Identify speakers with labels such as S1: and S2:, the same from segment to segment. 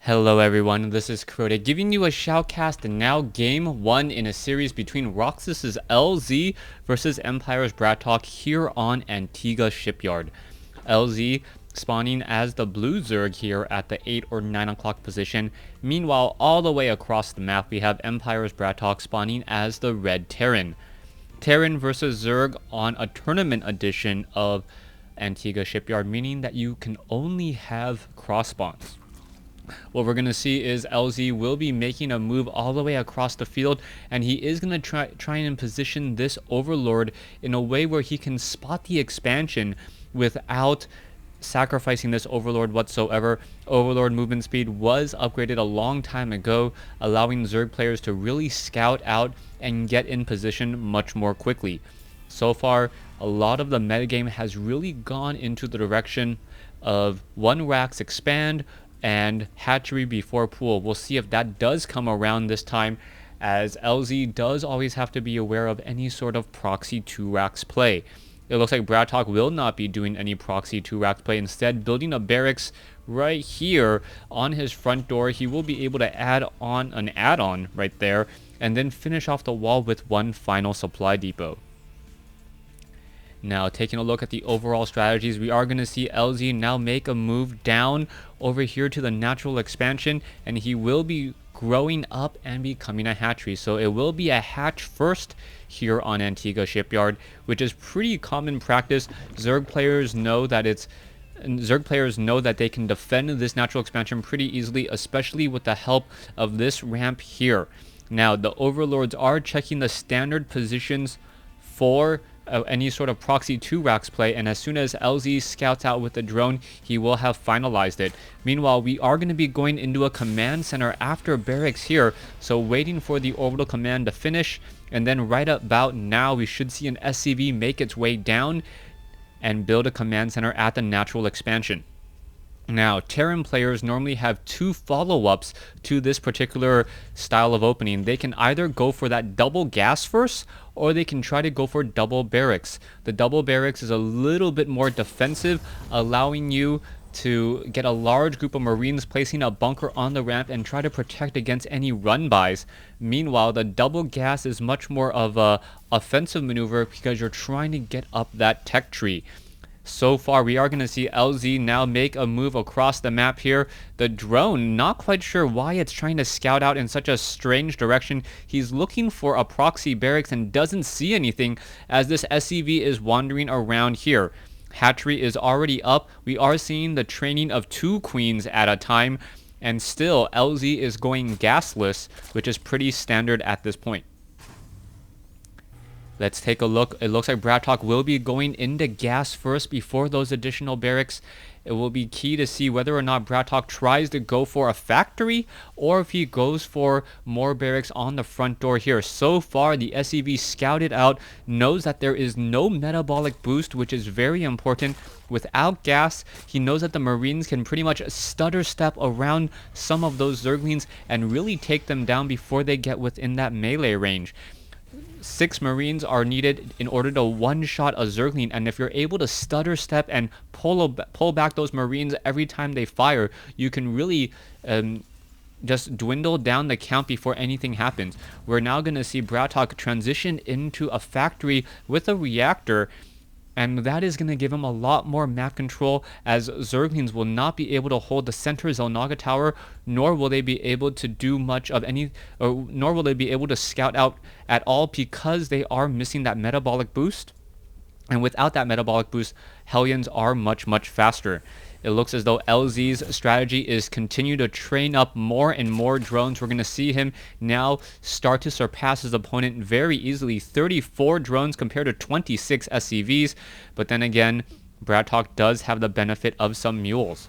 S1: Hello everyone, this is Crota giving you a shoutcast and now game 1 in a series between Roxas's LZ versus Empire's Bratok here on Antigua Shipyard. LZ spawning as the blue Zerg here at the 8 or 9 o'clock position. Meanwhile, all the way across the map we have Empire's Bratok spawning as the red Terran. Terran versus Zerg on a tournament edition of Antigua Shipyard, meaning that you can only have cross spawns. What we're going to see is LZ will be making a move all the way across the field, and he is going to try and position this Overlord in a way where he can spot the expansion without sacrificing this Overlord whatsoever. Overlord movement speed was upgraded a long time ago, allowing Zerg players to really scout out and get in position much more quickly. So far, a lot of the metagame has really gone into the direction of one racks expand and hatchery before pool. We'll see if that does come around this time, as LZ does always have to be aware of any sort of proxy 2-racks play. It looks like Bratok will not be doing any proxy 2-racks play, instead building a barracks right here on his front door. He will be able to add on an add-on right there and then finish off the wall with one final supply depot. Now, taking a look at the overall strategies, we are going to see LZ now make a move down over here to the natural expansion, and he will be growing up and becoming a hatchery. So it will be a hatch first here on Antigua Shipyard, which is pretty common practice. Zerg players know that they can defend this natural expansion pretty easily, especially with the help of this ramp here. Now, the Overlords are checking the standard positions for any sort of proxy 2-racks play, and as soon as LZ scouts out with the drone, he will have finalized it. Meanwhile, we are going to be going into a command center after barracks here, so waiting for the orbital command to finish, and then right about now we should see an SCV make its way down and build a command center at the natural expansion. Now, Terran players normally have two follow-ups to this particular style of opening. They can either go for that double gas first, or they can try to go for double barracks. The double barracks is a little bit more defensive, allowing you to get a large group of Marines placing a bunker on the ramp and try to protect against any run-bys. Meanwhile, the double gas is much more of a offensive maneuver because you're trying to get up that tech tree. So far, we are going to see LZ now make a move across the map here. The drone, not quite sure why it's trying to scout out in such a strange direction. He's looking for a proxy barracks and doesn't see anything as this SCV is wandering around here. Hatchery is already up. We are seeing the training of 2 queens at a time, and still LZ is going gasless, which is pretty standard at this point. Let's take a look. It looks like Bratok will be going into gas first before those additional barracks. It will be key to see whether or not Bratok tries to go for a factory or if he goes for more barracks on the front door here. So far, the SCV scouted out, knows that there is no metabolic boost, which is very important. Without gas, he knows that the Marines can pretty much stutter step around some of those Zerglings and really take them down before they get within that melee range. 6 Marines are needed in order to one-shot a Zergling, and if you're able to stutter step and pull back those Marines every time they fire, you can really just dwindle down the count before anything happens. We're now going to see Bratok transition into a factory with a reactor, and that is going to give him a lot more map control, as Zerglings will not be able to hold the center Zelnaga tower, nor will they be able to do much of any, nor will they be able to scout out at all because they are missing that metabolic boost. And without that metabolic boost, Hellions are much, much faster. It looks as though LZ's strategy is continue to train up more and more drones. We're going to see him now start to surpass his opponent very easily. 34 drones compared to 26 SCVs. But then again, Bratok does have the benefit of some mules.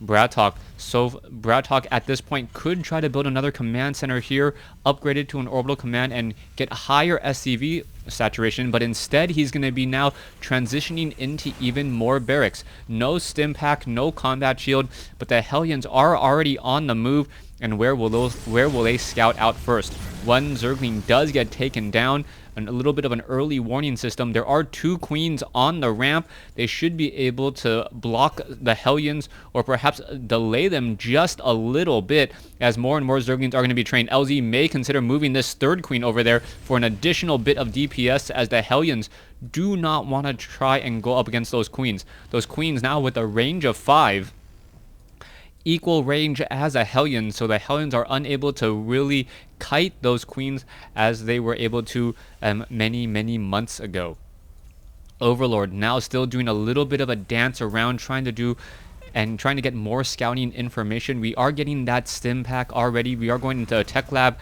S1: Bratok at this point could try to build another command center here, upgrade it to an orbital command, and get higher SCV saturation, but instead he's going to be now transitioning into even more barracks. No stim pack, no combat shield, but the Hellions are already on the move. And where will they scout out first? One Zergling does get taken down. A little bit of an early warning system. There are 2 queens on the ramp. They should be able to block the Hellions or perhaps delay them just a little bit, as more and more Zerglings are going to be trained. LZ may consider moving this 3rd queen over there for an additional bit of DPS, as the Hellions do not want to try and go up against those queens. Those queens now with a range of 5. Equal range as a Hellion, so the Hellions are unable to really kite those queens as they were able to many months ago. Overlord now still doing a little bit of a dance around, trying to get more scouting information. We are getting that stim pack already. We are going into a tech lab.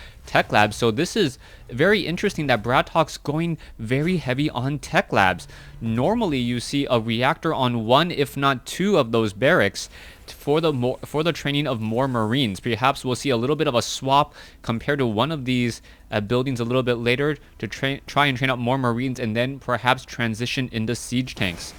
S1: So this is very interesting that Bratok's going very heavy on tech labs. Normally you see a reactor on 1 if not 2 of those barracks for the training of more Marines. Perhaps we'll see a little bit of a swap compared to one of these buildings a little bit later to try and train up more Marines, and then perhaps transition into siege tanks.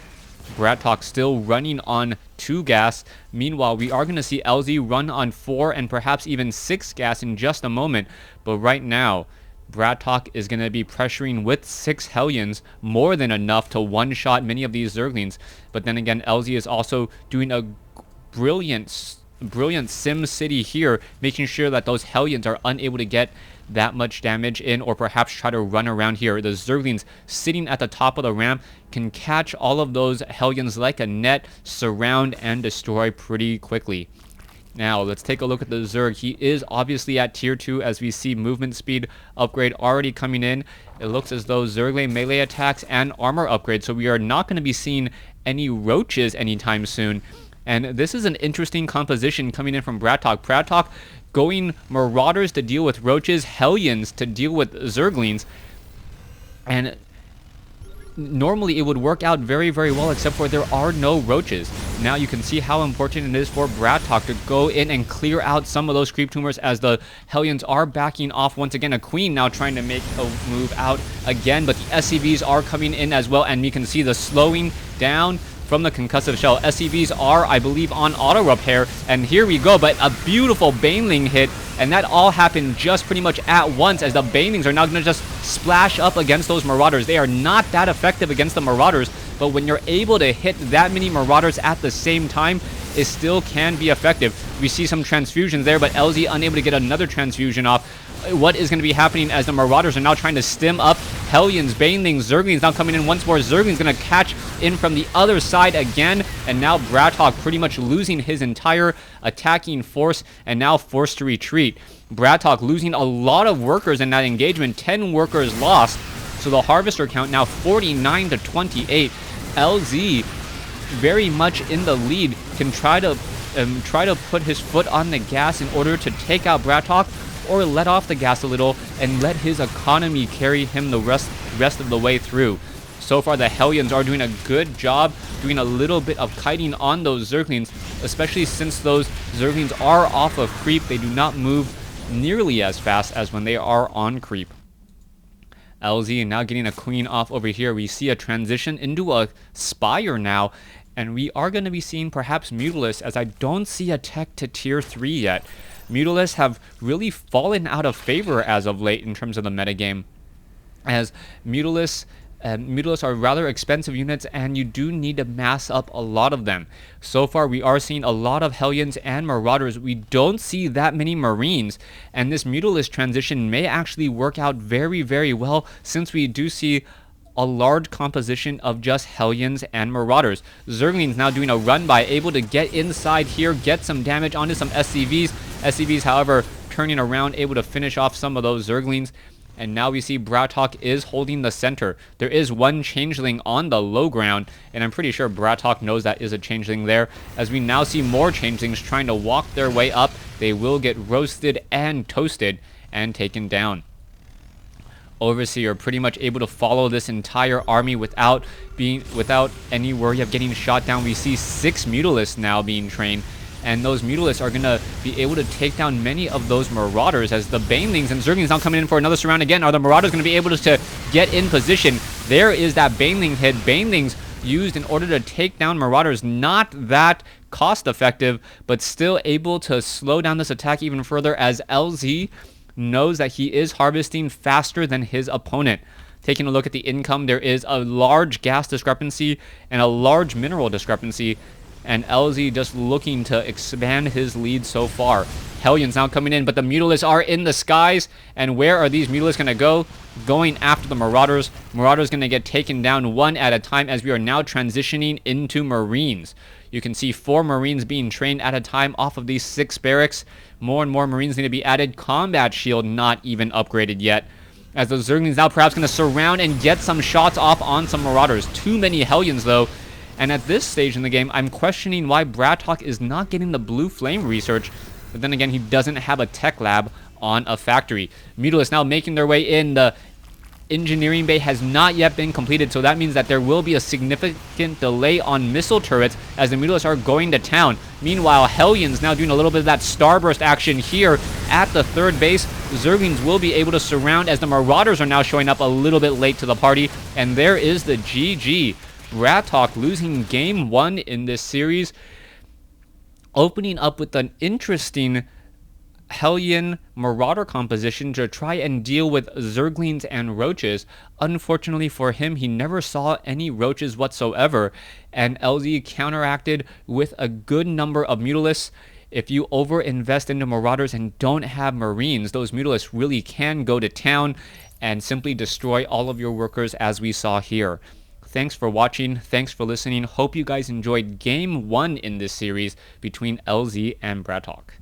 S1: Bratok still running on 2 gas. Meanwhile, we are going to see LZ run on 4 and perhaps even 6 gas in just a moment. But right now, Bratok is going to be pressuring with 6 Hellions, more than enough to one-shot many of these Zerglings. But then again, LZ is also doing a brilliant Sim City here, making sure that those Hellions are unable to get that much damage in, or perhaps try to run around here. The Zerglings sitting at the top of the ramp can catch all of those Hellions like a net, surround and destroy pretty quickly. Now let's take a look at the Zerg. He is obviously at tier 2, as we see movement speed upgrade already coming in. It looks as though Zerglings melee attacks and armor upgrade, so we are not going to be seeing any roaches anytime soon. And this is an interesting composition coming in from Bratok. Bratok going Marauders to deal with roaches, Hellions to deal with Zerglings. And normally it would work out very well, except for there are no roaches. Now you can see how important it is for Bratok to go in and clear out some of those creep tumors, as the Hellions are backing off once again. A queen now trying to make a move out again, but the SCVs are coming in as well, and you can see the slowing down from the concussive shell. SCVs are, I believe, on auto repair, and here we go. But a beautiful Baneling hit, and that all happened just pretty much at once, as the Banelings are now going to just splash up against those Marauders. They are not that effective against the Marauders, but when you're able to hit that many Marauders at the same time, it still can be effective. We see some transfusions there, but LZ unable to get another transfusion off. What is going to be happening as the Marauders are now trying to stim up Hellions, Banelings, Zerglings now coming in once more. Zerglings going to catch in from the other side again, and now Bratok pretty much losing his entire attacking force and now forced to retreat. Bratok losing a lot of workers in that engagement, 10 workers lost, so the Harvester count now 49 to 28. LZ very much in the lead, can try to put his foot on the gas in order to take out Bratok, or let off the gas a little and let his economy carry him the rest of the way through. So far, the Hellions are doing a good job doing a little bit of kiting on those Zerglings, especially since those Zerglings are off of creep. They do not move nearly as fast as when they are on creep. LZ now getting a queen off over here. We see a transition into a Spire now, and we are going to be seeing perhaps Mutalisk, as I don't see a tech to tier 3 yet. Mutalisk have really fallen out of favor as of late in terms of the metagame, as Mutalisk are rather expensive units, and you do need to mass up a lot of them. So far, we are seeing a lot of Hellions and Marauders. We don't see that many Marines, and this Mutalisk transition may actually work out very well, since we do see a large composition of just Hellions and Marauders. Zerglings now doing a run by, able to get inside here, get some damage onto some SCVs. SCVs, however, turning around, able to finish off some of those Zerglings. And now we see Bratok is holding the center. There is one changeling on the low ground, and I'm pretty sure Bratok knows that is a changeling there. As we now see more changelings trying to walk their way up, they will get roasted and toasted and taken down. Overseer pretty much able to follow this entire army without any worry of getting shot down. We see 6 Mutalisks now being trained, and those Mutalisks are going to be able to take down many of those Marauders, as the Banelings and Zerglings now coming in for another surround again. Are the Marauders going to be able to get in position. There is that Baneling hit. Banelings used in order to take down Marauders. Not that cost effective, but still able to slow down this attack even further, as LZ knows that he is harvesting faster than his opponent. Taking a look at the income, there is a large gas discrepancy and a large mineral discrepancy, and LZ just looking to expand his lead so far. Hellions now coming in, but the Mutalisks are in the skies, and where are these Mutalisks going to go? Going after the Marauders. Marauders going to get taken down one at a time, as we are now transitioning into Marines. You can see 4 Marines being trained at a time off of these 6 barracks. More and more Marines need to be added. Combat shield not even upgraded yet, as the Zerglings now perhaps going to surround and get some shots off on some Marauders. Too many Hellions though. And at this stage in the game, I'm questioning why Bratok is not getting the blue flame research. But then again, he doesn't have a tech lab on a factory. Mutalisk now making their way in. The engineering bay has not yet been completed, so that means that there will be a significant delay on missile turrets as the Mutalisks are going to town. Meanwhile, Hellions now doing a little bit of that starburst action here at the 3rd base. Zerglings will be able to surround, as the Marauders are now showing up a little bit late to the party. And there is the GG. Bratok losing game 1 in this series, opening up with an interesting Hellion Marauder composition to try and deal with Zerglings and Roaches. Unfortunately for him, he never saw any Roaches whatsoever, and LZ counteracted with a good number of Mutalisks. If you over-invest into Marauders and don't have Marines, those Mutalisks really can go to town and simply destroy all of your workers, as we saw here. Thanks for watching. Thanks for listening. Hope you guys enjoyed game 1 in this series between LZ and Bratok.